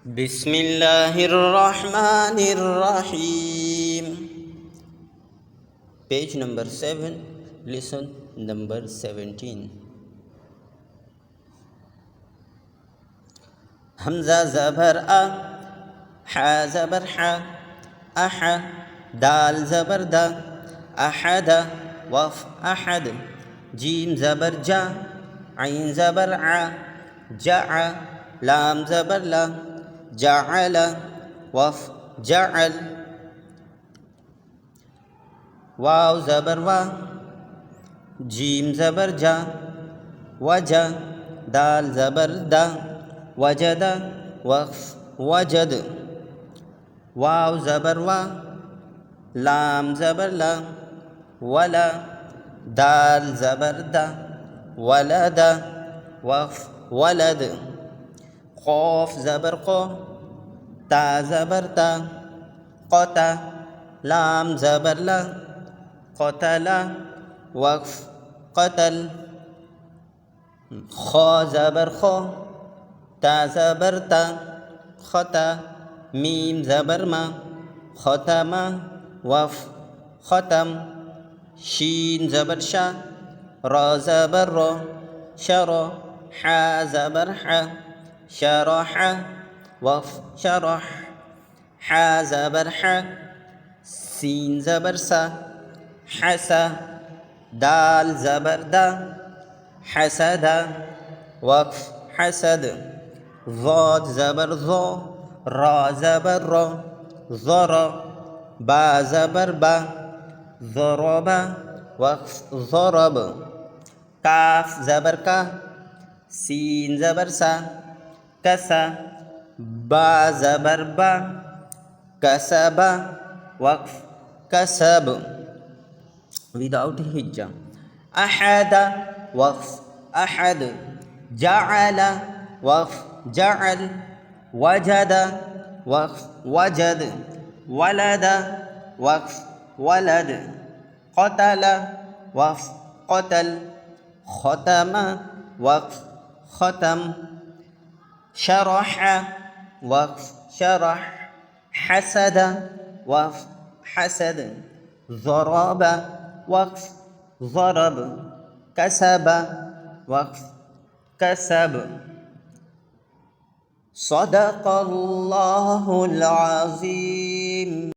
बिस्मिल्लाहिर्रहमानिर्रहीम। Page number 7, lesson number 17। हमजा ज़बर अ, हा ज़बर हा, अह, दाल ज़बर दा, अहद, वफ अहद, जीम ज़बर जा, ऐन ज़बर आ, जा, लाम ज़बर ला, जाअल, वफ जाअल, वाव ज़बर वा, जीम ज़बर जा, वजा, दाल ज़बर दा, वजद, वफ वजद, वाव ज़बर वा, लाम ज़बर ला, वला, दाल ज़बर दा, वलद, वफ वलद, क़ाफ ज़बर क़, ता ज़बर ता, क़ता, लाम ज़बर ला, क़तला, वक़्फ़ क़तल, ख़ ज़बर ख़, ता ज़बर ता, ख़ता, मीम ज़बर मा, ख़तमा, वफ़ ख़तम, शीन ज़बर शा, रा ज़बर रा, शरा, हा ज़बर हा, शरह, वफ़ शरह, हा ज़बर हा, सीन ज़बर सा, हसा, दाल ज़बर दा, हसदा, वक़्फ़ हसद, ज़ाद ज़बर ज़ा, रा ज़बर रा, ज़रा, बा ज़बर बा, ज़रबा, वक़्फ़ ज़रब, काफ ज़बर का, सीन ज़बर सा, कसा, बा ज़बर बा, कसबा, वक़्फ़ कसब, विदाउट हिज्जा, अहद, वक़्फ़ अहद, जाअल, वक़्फ़ जाअल, वजद, वक़्फ़ वजद, वलद, वक़्फ़ वलद, क़तल, वक़्फ़ क़तल, ख़तम, वक़्फ़ ख़तम, शरह, वक़्फ़ शरह, हसद, वक़्फ़ हसद, ज़रब, वक़्फ़ ज़रब, कसब, वक़्फ़ कसब। सदक़ल्लाहुल अज़ीम।